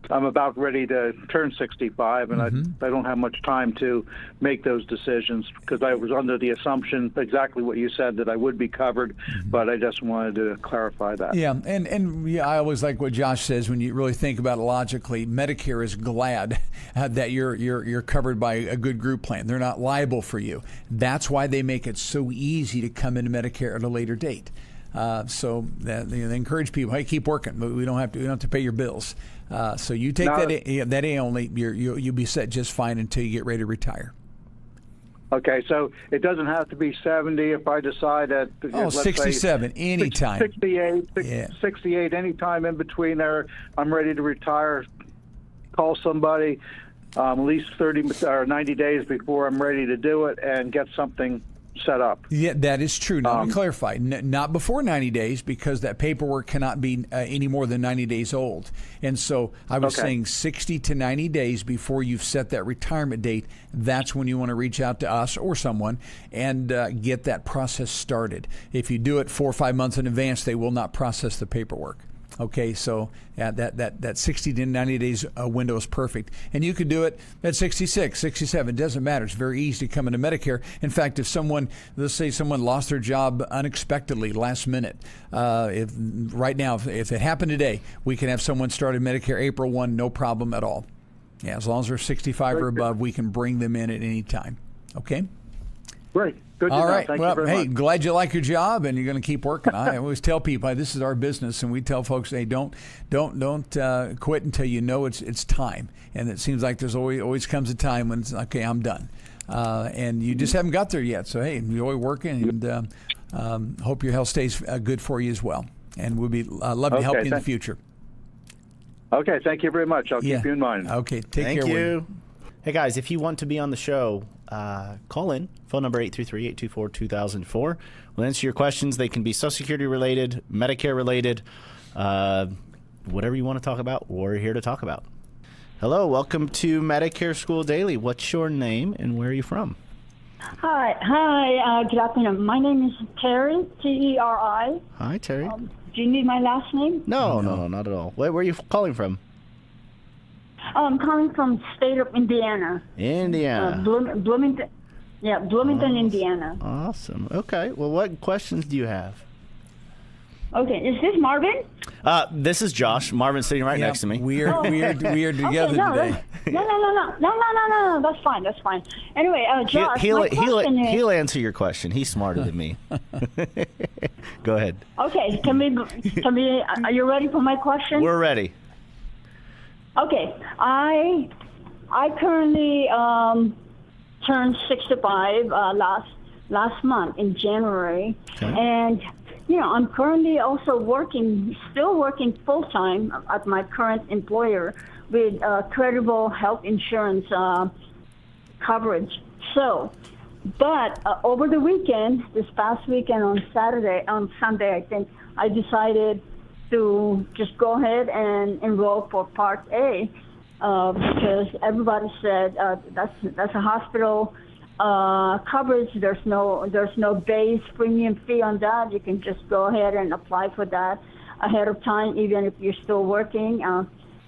I'm about ready to turn 65, and I don't have much time to make those decisions because I was under the assumption exactly what you said, that I would be covered, but I just wanted to clarify that. Yeah, and I always like what Josh says when you really think about it logically. Medicare is glad that you're covered by a good group plan. They're not liable for you. That's why they make it so easy to come into Medicare at a later date. So that, they encourage people, hey, keep working, but we don't have to pay your bills. So you take that A only, you'll be set just fine until you get ready to retire. Okay, so it doesn't have to be 70 if I decide at 67 anytime. 68 anytime in between there. I'm ready to retire. Call somebody at least 30 or 90 days before I'm ready to do it and get something set up. Yeah, that is true. Now, to clarify, not before 90 days because that paperwork cannot be any more than 90 days old. And so I was saying 60 to 90 days before you've set that retirement date, that's when you want to reach out to us or someone and get that process started. If you do it 4 or 5 months in advance, they will not process the paperwork. Okay, so that 60 to 90 days window is perfect. And you could do it at 66, 67. It doesn't matter. It's very easy to come into Medicare. In fact, if let's say someone lost their job unexpectedly last minute, if it happened today, we can have someone start in Medicare April 1, no problem at all. Yeah, as long as they're 65 or above, we can bring them in at any time. Okay? Great. Good to All know. right. Thank well, you very hey, much. glad you like your job and you're going to keep working. I always tell people this is our business, and we tell folks, hey, don't quit until you know it's time. And it seems like there's always comes a time when it's okay, I'm done, and you just haven't got there yet. So hey, enjoy working, and hope your health stays good for you as well. And we'll be love to help you in the future. Okay. Thank you very much. I'll keep you in mind. Okay. Take care. Thank you. Hey guys, if you want to be on the show, call in. Phone number 833-824-2004. We'll answer your questions. They can be Social Security related, Medicare related, whatever you want to talk about, we're here to talk about. Hello, welcome to Medicare School Daily. What's your name and where are you from? Hi. Good afternoon. My name is Terry, T-E-R-I. Hi, Terry. Do you need my last name? No, not at all. Where are you calling from? I'm calling from state of Indiana. Indiana. Bloomington. Yeah, Bloomington, Indiana. Awesome. Okay. Well, what questions do you have? Okay. Is this Marvin? This is Josh. Marvin's sitting right next to me. We are together today. No. That's fine. Anyway, Josh, my question is... He'll answer your question. He's smarter than me. Go ahead. Okay. Are you ready for my question? We're ready. Okay, I currently turned 65 last month in January, and I'm currently also still working full time at my current employer with credible health insurance coverage. So, but over the weekend, this past weekend on Sunday, I think I decided to just go ahead and enroll for Part A because everybody said that's a hospital coverage. There's no base premium fee on that. You can just go ahead and apply for that ahead of time, even if you're still working.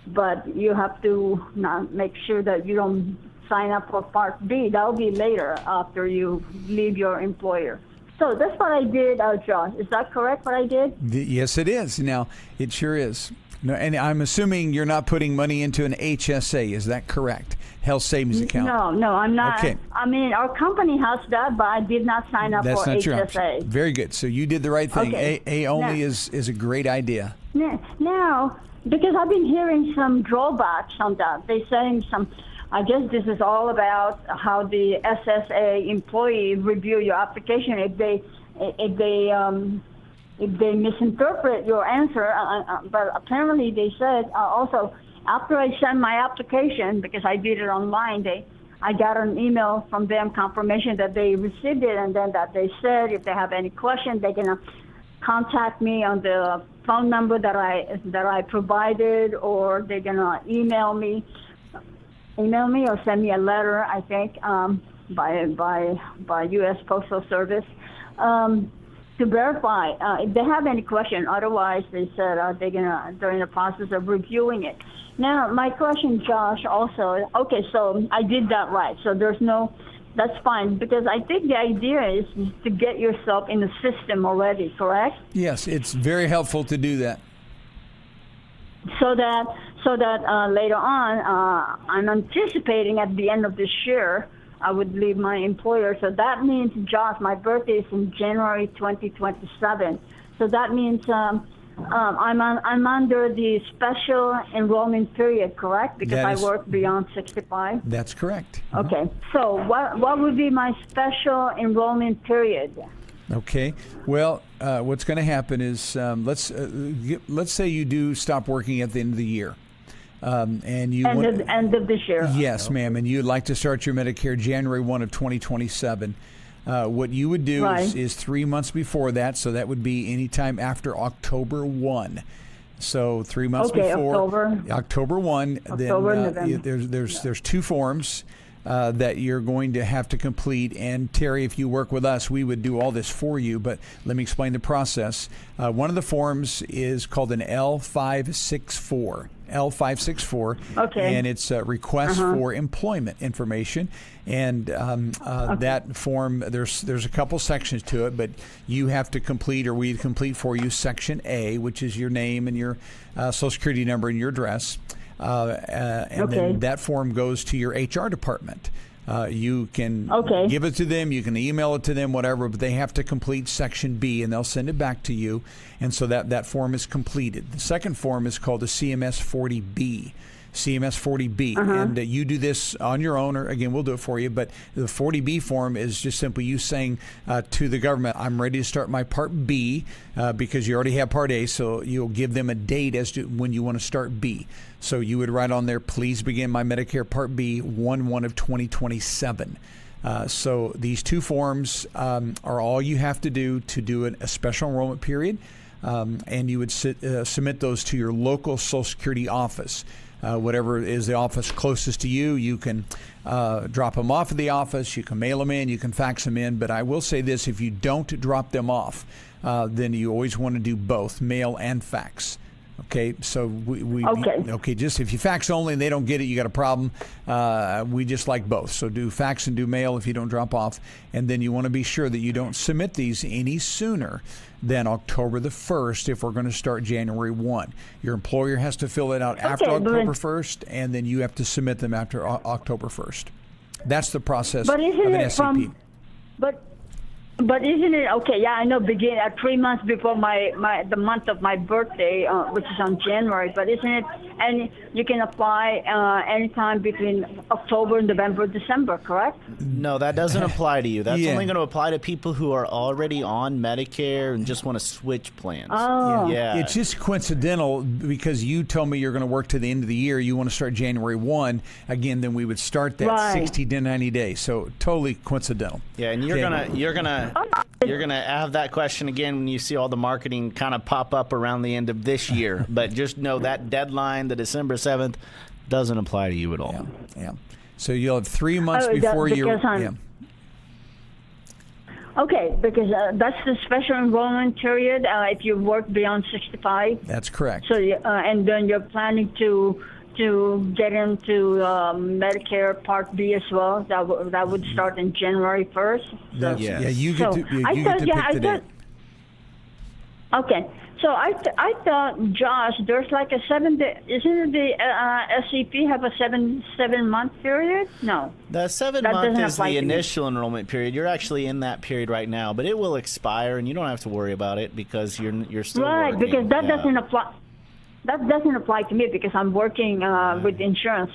But you have to make sure that you don't sign up for Part B. That'll be later after you leave your employer. So that's what I did, Josh. Is that correct, what I did? Yes, it is. Now, it sure is. No, and I'm assuming you're not putting money into an HSA. Is that correct? Health savings account. No, I'm not. Okay. I mean, our company has that, but I did not sign up That's for not your HSA. option. Very good. So you did the right thing. Okay. A only Now- is a great idea. Now, because I've been hearing some drawbacks on that. They're saying I guess this is all about how the SSA employee review your application. If they misinterpret your answer, but apparently they said also after I sent my application, because I did it online, I got an email from them confirmation that they received it, and then that they said if they have any questions, they're gonna contact me on the phone number that I provided, or they're gonna email me or send me a letter, I think, by U.S. Postal Service to verify if they have any question. Otherwise, they said they're in the process of reviewing it. Now, my question, Josh, also, okay, so I did that right. So that's fine, because I think the idea is to get yourself in the system already, correct? Yes, it's very helpful to do that. So that later on, I'm anticipating at the end of this year, I would leave my employer. So that means, Josh, my birthday is in January 2027. So that means I'm under the special enrollment period, correct? Because I work beyond 65. That's correct. Okay. So what would be my special enrollment period? Okay. Well, what's going to happen is let's say you do stop working at the end of the year. And you end of this year. Yes, ma'am. And you'd like to start your Medicare January 1 of 2027. What you would do is 3 months before that, so that would be anytime after October 1. So 3 months before October 1, then there's two forms that you're going to have to complete. And Terry, if you work with us, we would do all this for you. But let me explain the process. One of the forms is called an L564. Okay. And it's a request for employment information. And that form, there's a couple sections to it, but you have to complete, or we complete for you, Section A, which is your name and your Social Security number and your address. Then that form goes to your HR department. You can give it to them, you can email it to them, whatever, but they have to complete Section B, and they'll send it back to you. And so that form is completed. The second form is called a CMS 40B. And you do this on your own, or again, we'll do it for you. But the 40B form is just simply you saying to the government, I'm ready to start my Part B, because you already have Part A, so you'll give them a date as to when you want to start B. So you would write on there, please begin my Medicare Part B 1/1 of 2027. So these two forms are all you have to do a special enrollment period, and you would submit those to your local Social Security office. Whatever is the office closest to you, you can drop them off at the office, you can mail them in, you can fax them in. But I will say this, if you don't drop them off, then you always want to do both, mail and fax. Okay, so just if you fax only and they don't get it, you got a problem. We just like both. So do fax and do mail if you don't drop off. And then you want to be sure that you don't submit these any sooner than October the 1st if we're going to start January 1. Your employer has to fill it out after October 1st, and then you have to submit them after October 1st. That's the process of an SCP. But isn't it okay? Yeah, I know. Begin at 3 months before the month of my birthday, which is on January. But isn't it? And you can apply anytime between October, November, December, correct? No, that doesn't apply to you. That's only going to apply to people who are already on Medicare and just want to switch plans. Oh, yeah. It's just coincidental because you told me you're going to work to the end of the year. You want to start January 1 again. Then we would start that 60 to 90 days. So totally coincidental. Yeah, and you're gonna have that question again when you see all the marketing kind of pop up around the end of this year. But just know that deadline, the December 7th, doesn't apply to you at all. Yeah. So you'll have 3 months before you. Okay, because that's the special enrollment period if you work beyond 65. That's correct. So and then you're planning to get into Medicare Part B as well. That would start in January 1st. You get to pick the date. Okay, So I thought, Josh, there's like a 7 day. Isn't the SEP have a 7-month period? No. The 7 That month doesn't is apply the to me. initial enrollment period. You're actually in that period right now, but it will expire, and you don't have to worry about it because you're still Right, working. because that Yeah. doesn't apply. That doesn't apply to me because I'm working with insurance.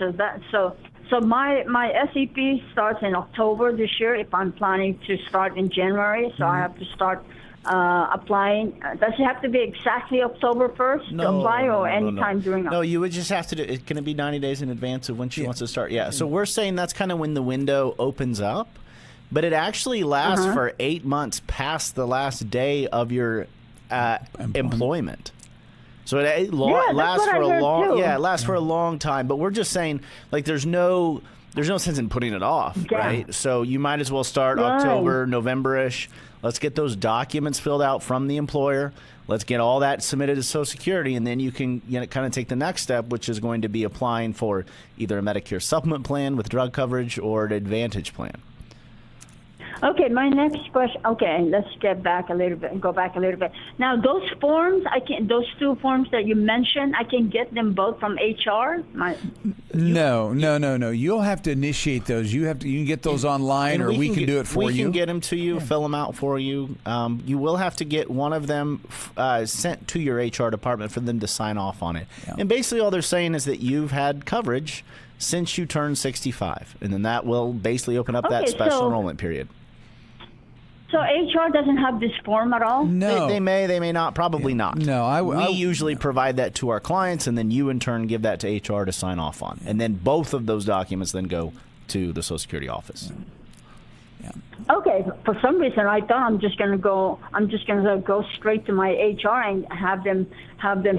So my SEP starts in October this year. If I'm planning to start in January, so I have to start applying. Does it have to be exactly October 1st to apply, or any time during? No, you would just have to do it. Can it be 90 days in advance of when she wants to start? Yeah. So we're saying that's kind of when the window opens up, but it actually lasts for 8 months past the last day of your employment. So it lasts for a long. Too. Yeah, it lasts for a long time. But we're just saying, like, there's no sense in putting it off, right? So you might as well start October, November-ish. Let's get those documents filled out from the employer. Let's get all that submitted to Social Security, and then you can kind of take the next step, which is going to be applying for either a Medicare supplement plan with drug coverage or an Advantage plan. Okay, my next question. Okay, let's go back a little bit. Now, those forms, those 2 forms that you mentioned, I can get them both from HR. No. You'll have to initiate those. You can get those online, or we can do it for you. We can get them to you, fill them out for you. You will have to get one of them sent to your HR department for them to sign off on it. Yeah. And basically, all they're saying is that you've had coverage since you turned 65, and then that will basically open up that special enrollment period. So HR doesn't have this form at all? No. They may not, probably not. No, we usually provide that to our clients, and then you in turn give that to HR to sign off on. And then both of those documents then go to the Social Security office. Yeah. Okay, for some reason I thought I'm just going to go straight to my HR and have them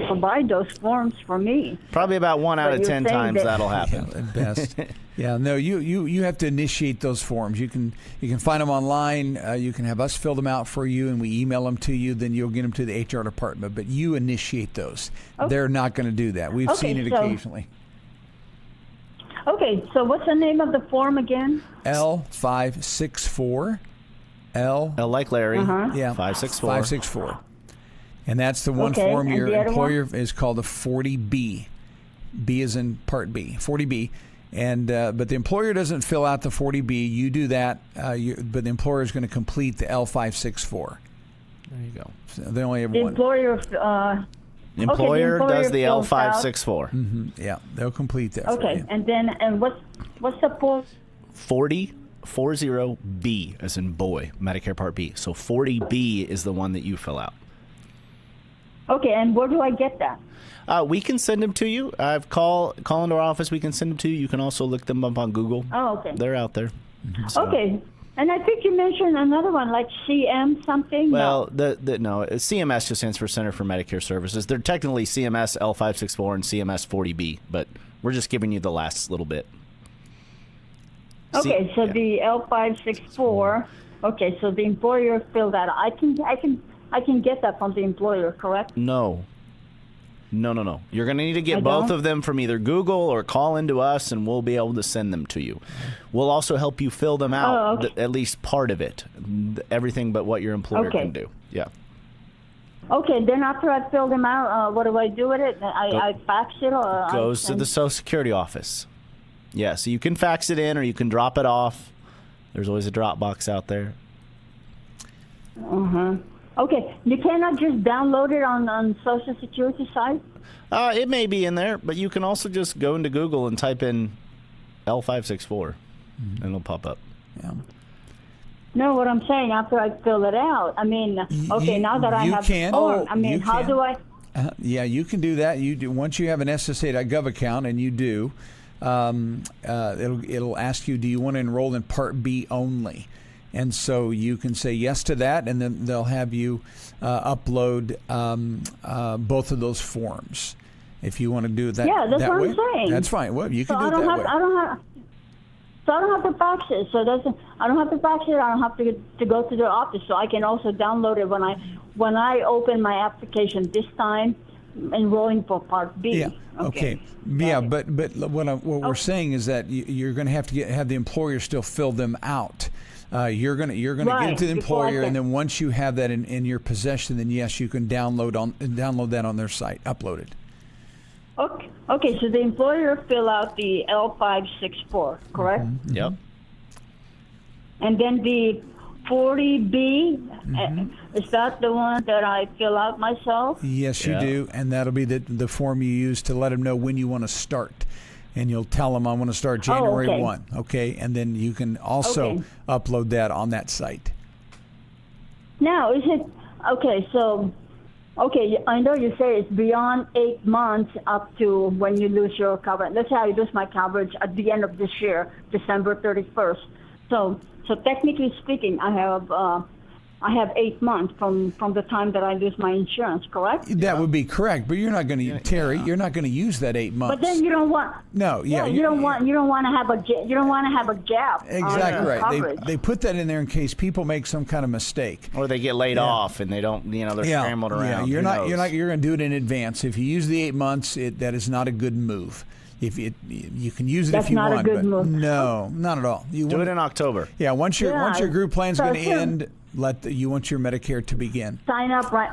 provide those forms for me. Probably about 1 out of 10 times that'll happen. Yeah, at best. Yeah, no, you have to initiate those forms. You can find them online. You can have us fill them out for you, and we email them to you. Then you'll get them to the HR department. But you initiate those. Okay. They're not going to do that. We've seen it occasionally. Okay, so what's the name of the form again? L564. L like Larry. Yeah, 564. 564. And that's the one form your employer is called a 40B. B is in Part B, 40B. And but the employer doesn't fill out the 40B. You do that, but the employer is going to complete the L564. There you go. So they only have the one. The employer does the L564. Mm-hmm. Yeah, they'll complete that. Okay, for you. and what's the form? 40B as in boy, Medicare Part B. So 40B is the one that you fill out. Okay, and where do I get that? We can send them to you. Call into our office. We can send them to you. You can also look them up on Google. Oh, okay. They're out there. So. Okay. And I think you mentioned another one, like CM something. Well, no, CMS just stands for Center for Medicare Services. They're technically CMS L564 and CMS 40B, but we're just giving you the last little bit. Okay, the L564. Okay, so the employer filled that. I can get that from the employer, correct? No. You're going to need to get both of them from either Google or call into us, and we'll be able to send them to you. We'll also help you fill them out, at least part of it, everything but what your employer can do. Yeah. Okay, then after I fill them out, what do I do with it? I fax it, or goes to the Social Security office. Yeah, so you can fax it in or you can drop it off. There's always a drop box out there. Okay, you cannot just download it on Social Security site? It may be in there, but you can also just go into Google and type in L564, and it'll pop up. Yeah. No, what I'm saying, after I fill it out, I mean, now that I have the form, how do I? Yeah, you can do that. You do once you have an SSA.gov account, and you do. It'll ask you, do you want to enroll in Part B only? And so you can say yes to that, and then they'll have you upload both of those forms. If you want to do it that way. Yeah, that's what I'm saying. That's fine. Well, you can do it that way. So I don't have to fax it. I don't have to fax it. I don't have to go to the office. So I can also download it when I open my application this time, enrolling for Part B. Yeah. Okay. Yeah, but what we're saying is that you're going to have the employer still fill them out. You're gonna get it to the employer, and then once you have that in your possession, then yes, you can download that on their site, upload it. Okay. So the employer fill out the L564, correct? Mm-hmm. Yep. And then the 40B, is that the one that I fill out myself? Yes, you do, and that'll be the form you use to let them know when you want to start. And you'll tell them, I want to start January 1, okay? And then you can also upload that on that site. Now, is it, I know you say it's beyond 8 months up to when you lose your coverage. Let's say I lose my coverage at the end of this year, December 31st. So technically speaking, I have 8 months from the time that I lose my insurance, correct? That would be correct, but you're not going to, Terry. You're not going to use that 8 months. But then you don't want. No, you don't want to have a gap. Exactly right. Coverage. They put that in there in case people make some kind of mistake, or they get laid off and they don't. They're scrambled around. You're going to do it in advance. If you use the 8 months, that is not a good move. You can use it if you want. That's not a good move. No, not at all. Do it in October. Yeah, once your group plan's going to end, you want your Medicare to begin. Sign up right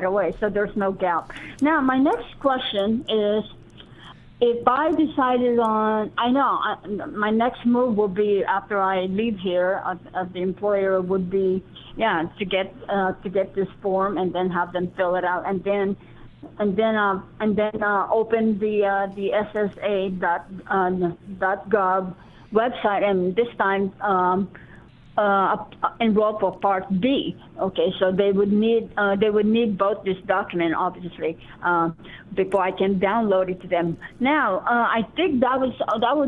away, so there's no gap. Now, my next question is, if I decided on, my next move will be after I leave here, as the employer would be, to get this form and then have them fill it out, and then open the SSA.gov website, and this time enroll for Part B. Okay, so they would need both this document, obviously, before I can download it to them. Now, I think that would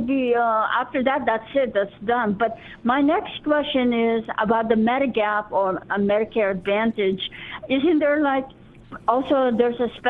be after that. That's it. That's done. But my next question is about the Medigap or Medicare Advantage. Isn't there also there's a special